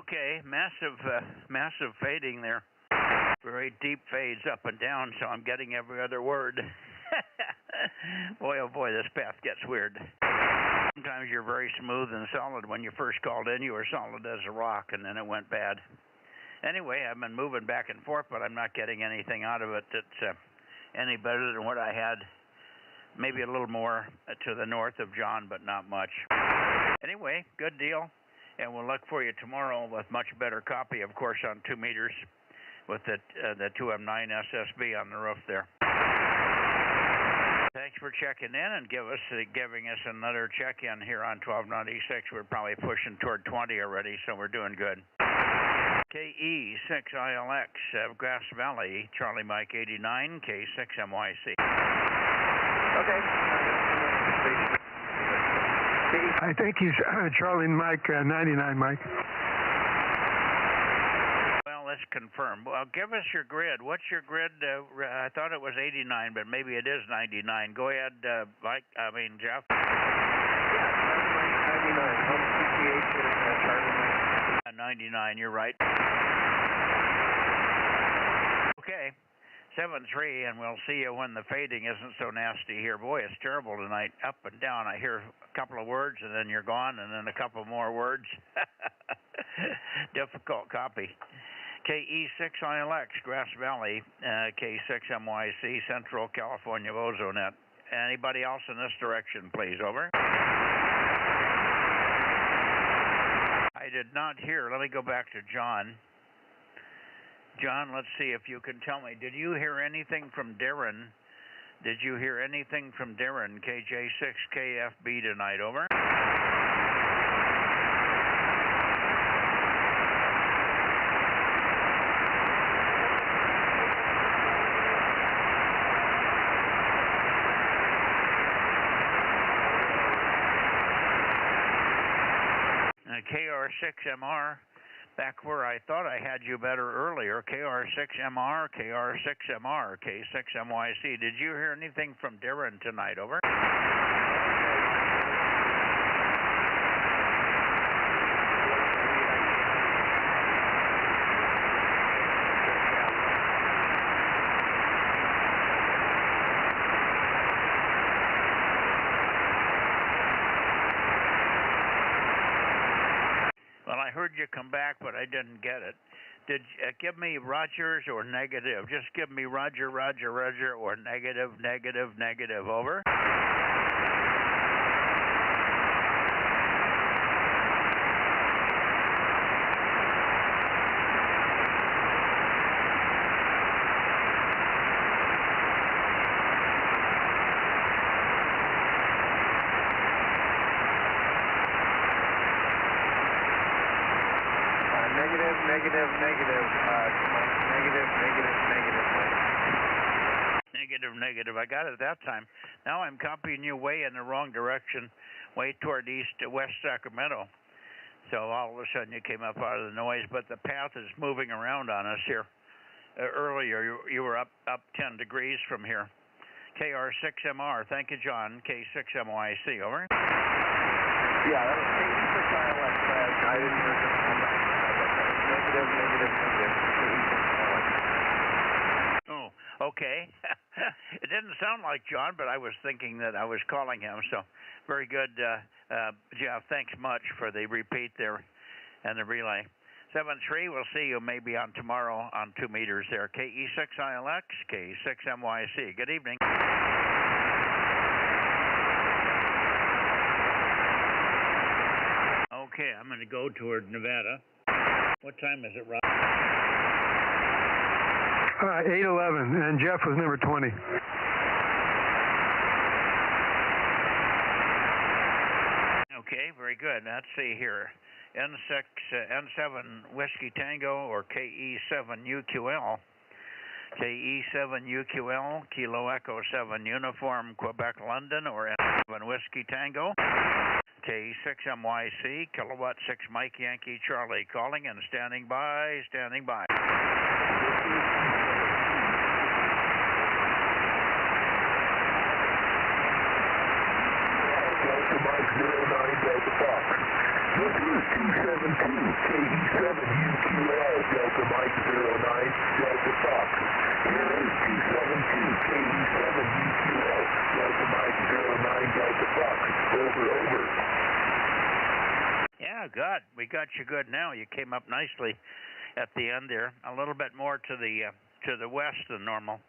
Okay, massive fading there. Very deep fades up and down, so I'm getting every other word. Boy, oh boy, this path gets weird. Sometimes you're very smooth and solid. When you first called in, you were solid as a rock, and then it went bad. Anyway, I've been moving back and forth, but I'm not getting anything out of it that's any better than what I had. Maybe a little more to the north of John, but not much. Anyway, good deal. And we'll look for you tomorrow with much better copy, of course, on 2 meters with the 2M9 SSB on the roof there. Thanks for checking in and giving us another check-in here on 1296. We're probably pushing toward 20 already, so we're doing good. KE6ILX, Grass Valley, Charlie Mike 89, K6MYC. Okay. I think he's Charlie and Mike, 99, Mike. Well, let's confirm. Well, give us your grid. What's your grid? I thought it was 89, but maybe it is 99. Go ahead, Mike. Jeff. Yeah, 99. Home CTH and Charlie Mike. 99, you're right. Okay. 7-3, and we'll see you when the fading isn't so nasty here. Boy, it's terrible tonight. Up and down. I hear a couple of words, and then you're gone, and then a couple more words. Difficult copy. KE6ILX, Grass Valley, K6MYC, Central California, Bozo Net. Anybody else in this direction, please? Over. I did not hear. Let me go back to John. John, let's see if you can tell me. Did you hear anything from Darren? Did you hear anything from Darren, KJ6KFB tonight? Over. KR6MR, back where I thought I had you better earlier, KR6MR, KR6MR, K6MYC. Did you hear anything from Darren tonight? Over. Well, I heard you come back, but I didn't get it. Did give me Rogers or negative? Just give me Roger, Roger, Roger, or negative, negative, negative. Over. Negative. I got it that time. Now I'm copying you way in the wrong direction, way toward west Sacramento. So all of a sudden you came up out of the noise, but the path is moving around on us here. Earlier you were up 10 degrees from here. KR6MR. Thank you, John. K6MYC. Over. Yeah, that was K6ILX. I didn't hear this one. Negative. Oh, okay. It didn't sound like John, but I was thinking that I was calling him. So very good, Jeff. Thanks much for the repeat there and the relay. 7-3, we'll see you maybe on tomorrow on 2 meters there. KE6ILX, K6MYC. Good evening. Okay, I'm going to go toward Nevada. What time is it, Rob? 8:11, and Jeff was number 20. Okay, very good. Let's see here. N7 Whiskey Tango or KE7UQL. KE7UQL, Kilo Echo 7 Uniform, Quebec, London, or N7 Whiskey Tango. K6MYC, Kilowatt 6 Mike Yankee Charlie, calling and standing by, standing by. Delta Mike 09 Delta Fox. This is 272 KE7UQL Delta Mike 09 Delta Fox. Here is 272 KE7UQL Delta Mike 09 Delta Fox. Over. Yeah, good. We got you good now. You came up nicely at the end there. A little bit more to the west than normal.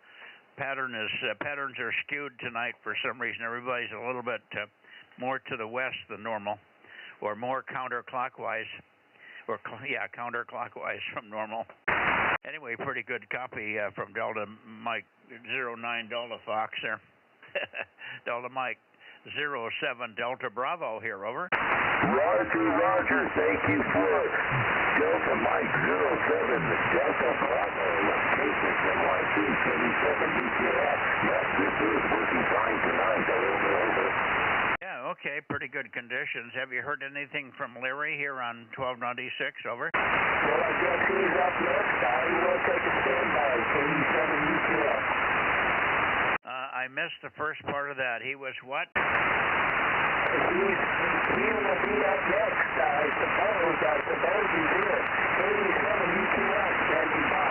Patterns are skewed tonight for some reason. Everybody's a little bit more to the west than normal, or more counterclockwise, counterclockwise from normal. Anyway, pretty good copy from Delta Mike 09 Delta Fox there. Delta Mike 07 Delta Bravo here, over. Roger, thank you for Delta Mike 07 Delta Bravo, K6NYC, KE7UQL. Yes, this is working fine tonight, over. Yeah, Okay, pretty good conditions. Have you heard anything from Larry here on 1296? Over. Well, I guess he's up next. I will take a standby. KE7 UQL. I missed the first part of that. He was what? He will be up next. I suppose he's here. KE7 UQL standing by.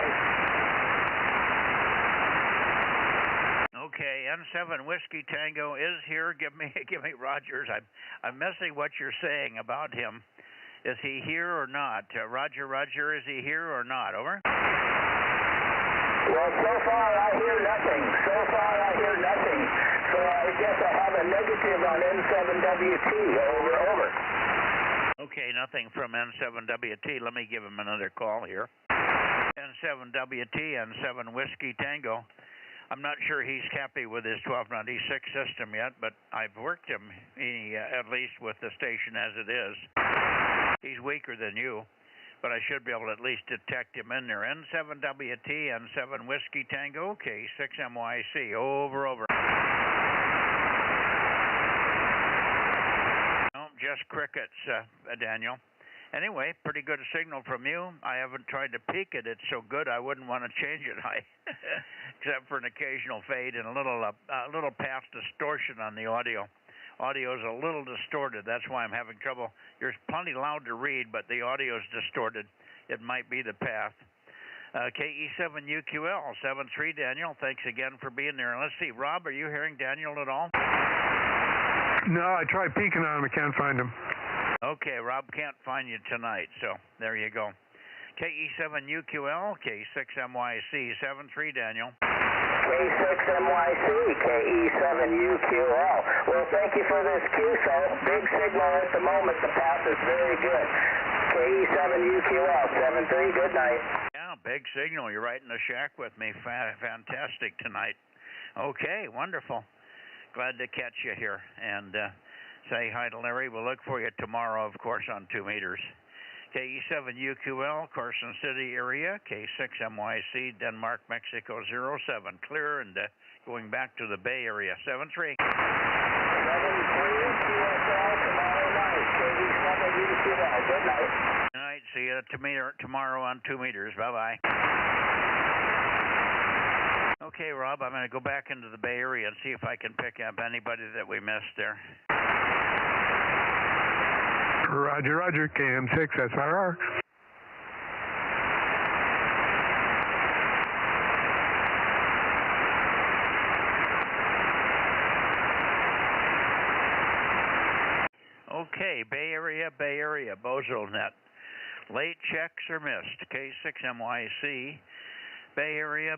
Okay, N7 Whiskey Tango is here. Give me Rogers. I'm missing what you're saying about him. Is he here or not? Roger, is he here or not? Over. Well, so far I hear nothing. So I guess I have a negative on N7WT. Over. Okay, nothing from N7WT. Let me give him another call here. N7WT, N7 Whiskey Tango. I'm not sure he's happy with his 1296 system yet, but I've worked him at least with the station as it is. He's weaker than you, but I should be able to at least detect him in there. N7WT, N7 Whiskey Tango, K6MYC, over. No, just crickets, Daniel. Anyway, pretty good signal from you. I haven't tried to peak it. It's so good I wouldn't want to change it, except for an occasional fade and a little past distortion on the audio. Audio is a little distorted. That's why I'm having trouble. You're plenty loud to read, but the audio is distorted. It might be the path. KE7UQL, 73 Daniel. Thanks again for being there. And let's see, Rob, are you hearing Daniel at all? No, I tried peeking on him. I can't find him. Okay, Rob can't find you tonight, so there you go. KE7UQL, K6MYC, 73 Daniel. K6MYC, KE7UQL. Well, thank you for this QSO. Big signal at the moment. The path is very good. KE7UQL, 73, good night. Yeah, big signal. You're right in the shack with me. Fantastic tonight. Okay, wonderful. Glad to catch you here. And say hi to Larry. We'll look for you tomorrow, of course, on 2 meters. KE7UQL, Carson City area, K6MYC, Denmark, Mexico 07. Clear and going back to the Bay Area, 73. 73, QSL, tomorrow night. KE7UQL, good night. Good night. See you tomorrow on 2 meters. Bye-bye. Okay, Rob, I'm going to go back into the Bay Area and see if I can pick up anybody that we missed there. Roger, KM6 SRR. Okay, Bay Area, Bozo Net. Late checks are missed, K6MYC. Bay Area,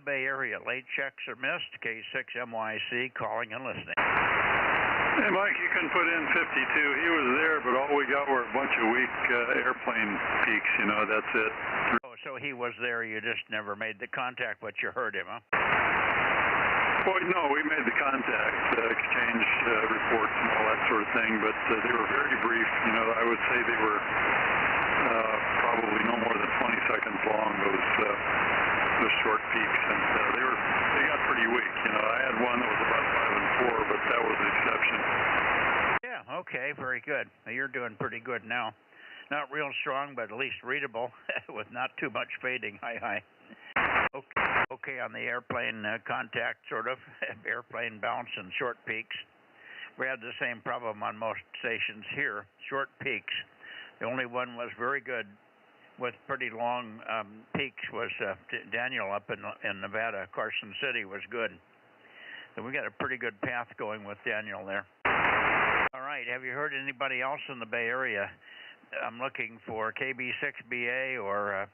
late checks are missed, K6MYC, calling and listening. Hey, Mike, you can put in 52. He was there, but all we got were a bunch of weak airplane peaks, that's it. Oh, so he was there, you just never made the contact, but you heard him, huh? Well, no, we made the contact, exchanged reports and all that sort of thing, but they were very brief. I would say they were probably no more than 20 seconds long, those short peaks, and they got pretty weak. I had one that was about 5 and 4, but that was the exception. Yeah, okay, very good. You're doing pretty good now. Not real strong, but at least readable, with not too much fading. Hi. Okay, on the airplane contact, sort of, airplane bounce and short peaks. We had the same problem on most stations here, short peaks. The only one was very good with pretty long peaks was Daniel up in Nevada. Carson City was good. So we got a pretty good path going with Daniel there. All right, have you heard anybody else in the Bay Area? I'm looking for KB6BA or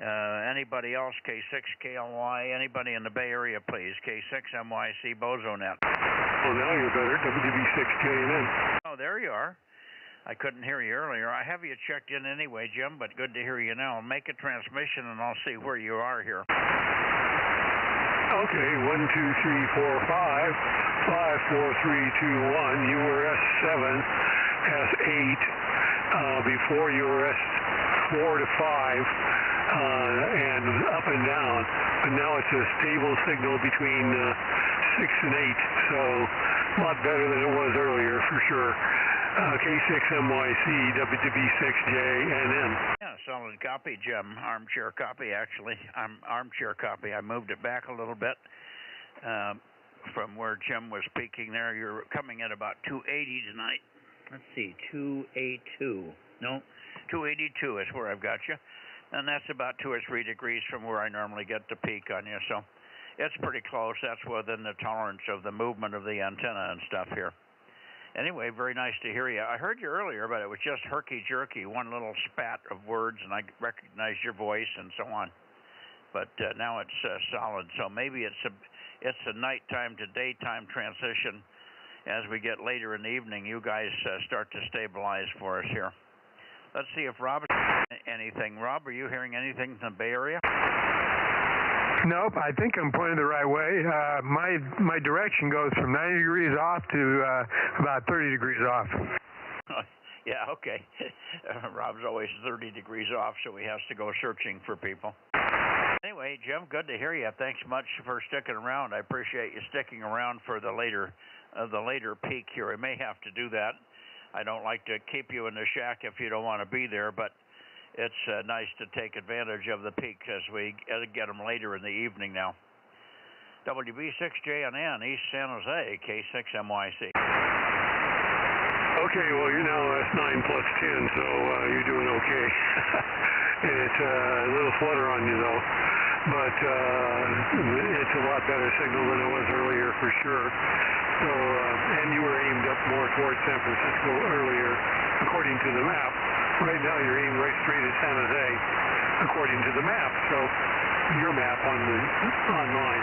anybody else, K6KLY, anybody in the Bay Area, please. K6MYC, Bozo Net. Oh, now you're better, WB6JN. Oh, there you are. I couldn't hear you earlier. I have you checked in anyway, Jim, but good to hear you now. Make a transmission and I'll see where you are here. Okay, 1, 2, 3, 4, 5, 5, 4, 3, 2, 1. You were S7, S8. Before you were S4 to 5, and up and down. But now it's a stable signal between 6 and 8. So A lot better than it was earlier, for sure. K6MYC, WB6JNN. Yeah, solid copy, Jim. Armchair copy, actually. Armchair copy. I moved it back a little bit from where Jim was speaking there. You're coming at about 280 tonight. Let's see, 282. No, 282 is where I've got you. And that's about 2 or 3 degrees from where I normally get the peak on you. So it's pretty close. That's within the tolerance of the movement of the antenna and stuff here. Anyway, very nice to hear you. I heard you earlier, but it was just herky-jerky, one little spat of words, and I recognized your voice and so on. But now it's solid, so maybe it's a nighttime to daytime transition. As we get later in the evening, you guys start to stabilize for us here. Let's see if Rob has anything. Rob, are you hearing anything from the Bay Area? Nope, I think I'm pointing the right way. My direction goes from 90 degrees off to about 30 degrees off. Yeah, okay. Rob's always 30 degrees off, so he has to go searching for people. Anyway, Jim, good to hear you. Thanks much for sticking around. I appreciate you sticking around for the later peak here. I may have to do that. I don't like to keep you in the shack if you don't want to be there, but it's nice to take advantage of the peak as we get them later in the evening now. WB6JNN, East San Jose, K6MYC. Okay, well, you're now S9 plus 10, so you're doing okay. It's a little flutter on you, though, but it's a lot better signal than it was earlier, for sure. So, and you were aimed up more towards San Francisco earlier, according to the map. Right now, you're aimed right straight at San Jose, according to the map. So, your map on the online.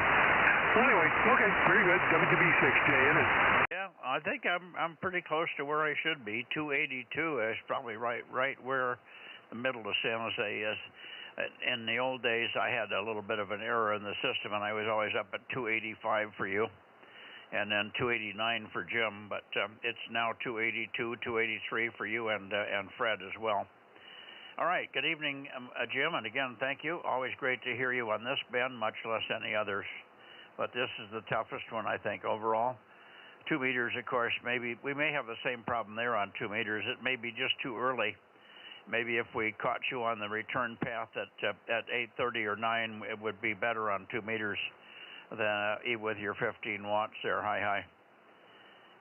Well, anyway, okay, very good. WB6JNN. Yeah, I think I'm pretty close to where I should be. 282 is probably right where the middle of San Jose is. In the old days, I had a little bit of an error in the system, and I was always up at 285 for you, and then 289 for Jim. But it's now 282, 283 for you and Fred as well. All right. Good evening, Jim, and again, thank you. Always great to hear you on this bend, much less any others. But this is the toughest one, I think, overall. 2 meters, of course, maybe we may have the same problem there on 2 meters. It may be just too early. Maybe if we caught you on the return path at 8:30 or 9, it would be better on 2 meters than with your 15 watts there. Hi.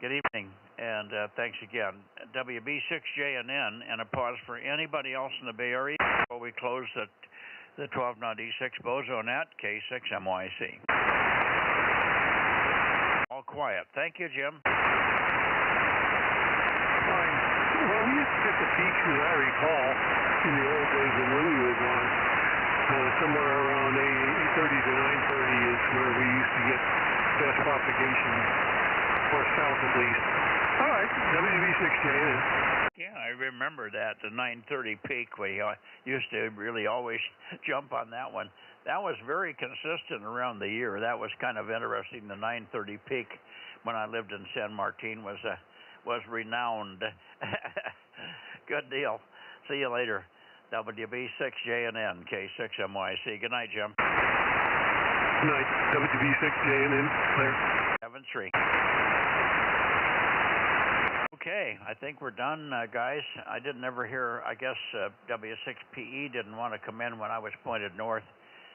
Good evening, and thanks again. WB6JNN, and a pause for anybody else in the Bay Area before we close the 1296 Bozo Net, K6MYC. All quiet. Thank you, Jim. Fine. Well, we used to pick the peaks, as I recall, in the old days when Louie was on. Somewhere around 8:30 to 9:30 is where we used to get best propagation, or south at least. All right, WB6JN. Yeah, I remember that, the 9:30 peak. We used to really always jump on that one. That was very consistent around the year. That was kind of interesting. The 9:30 peak when I lived in San Martin was renowned. Good deal. See you later. WB6JNN, K6MYC. Good night, Jim. Good night. WB6JNN, clear. 7-3. Okay, I think we're done, guys. I didn't ever hear, I guess W6PE didn't want to come in when I was pointed north.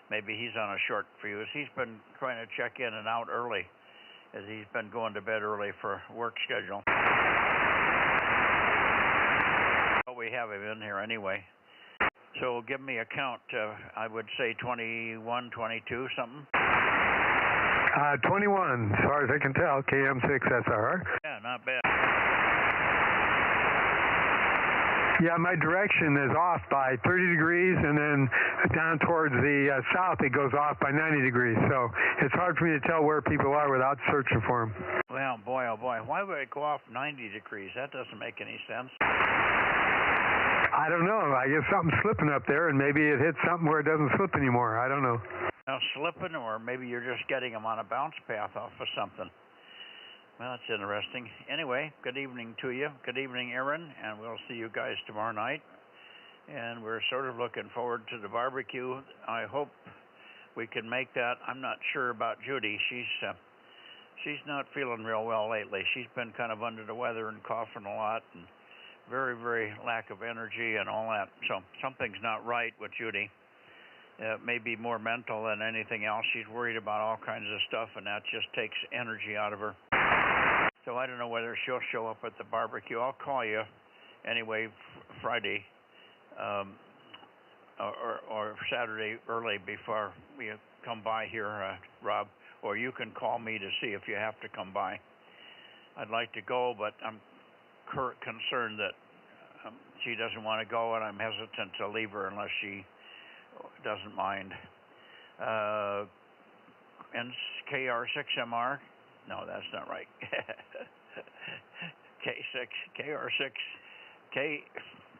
Maybe he's on a short fuse. He's been trying to check in and out early, as he's been going to bed early for work schedule. But we have him in here anyway. So give me a count. I would say 21, 22, something. 21, as far as I can tell. KM6SR. Yeah, not bad. Yeah, my direction is off by 30 degrees, and then down towards the south, it goes off by 90 degrees. So it's hard for me to tell where people are without searching for them. Well, boy, oh boy. Why would it go off 90 degrees? That doesn't make any sense. I don't know. I guess something's slipping up there, and maybe it hits something where it doesn't slip anymore. I don't know. Now, slipping, or maybe you're just getting them on a bounce path off of something. Well, that's interesting. Anyway, good evening to you. Good evening, Aaron, and we'll see you guys tomorrow night. And we're sort of looking forward to the barbecue. I hope we can make that. I'm not sure about Judy. she's not feeling real well lately. She's been kind of under the weather and coughing a lot and very, very lack of energy and all that. So something's not right with Judy. It may be more mental than anything else. She's worried about all kinds of stuff, and that just takes energy out of her. So I don't know whether she'll show up at the barbecue. I'll call you anyway Friday or Saturday early before we come by here, Rob. Or you can call me to see if you have to come by. I'd like to go, but I'm concerned that she doesn't want to go, and I'm hesitant to leave her unless she doesn't mind. And KR6MR? No, that's not right. K6, KR6,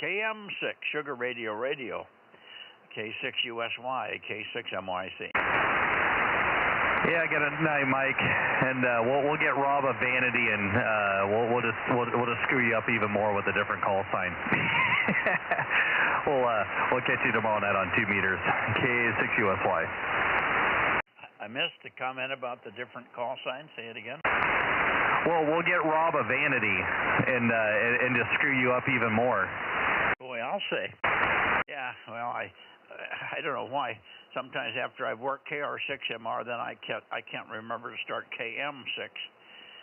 KM6, Sugar Radio, K6USY, K6MYC. Yeah, good night, Mike. And we'll get Rob a vanity, and we'll just screw you up even more with a different call sign. We'll catch you tomorrow night on 2 meters, K6USY. I missed the comment about the different call sign. Say it again. Well, we'll get Rob a vanity, and just screw you up even more. Boy, I'll say. Yeah. Well, I don't know why. Sometimes after I've worked KR6MR, then I can't remember to start KM6.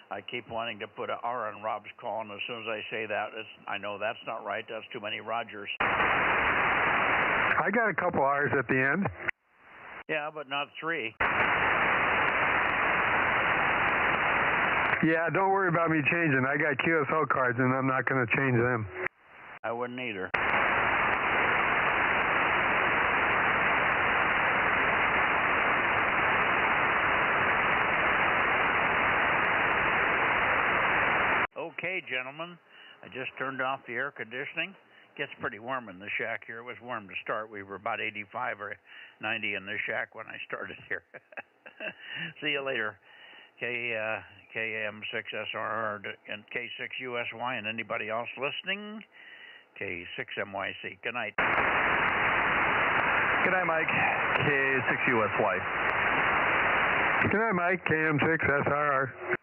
I keep wanting to put an R on Rob's call, and as soon as I say that, I know that's not right. That's too many Rogers. I got a couple R's at the end. Yeah, but not 3. Yeah, don't worry about me changing. I got QSO cards, and I'm not going to change them. I wouldn't either. Okay, gentlemen, I just turned off the air conditioning. Gets pretty warm in the shack here. It was warm to start. We were about 85 or 90 in the shack when I started here. See you later. KM6SR and K6USY, and anybody else listening, K6MYC. Good night. Good night, Mike. K6USY. Good night, Mike. KM6SRR.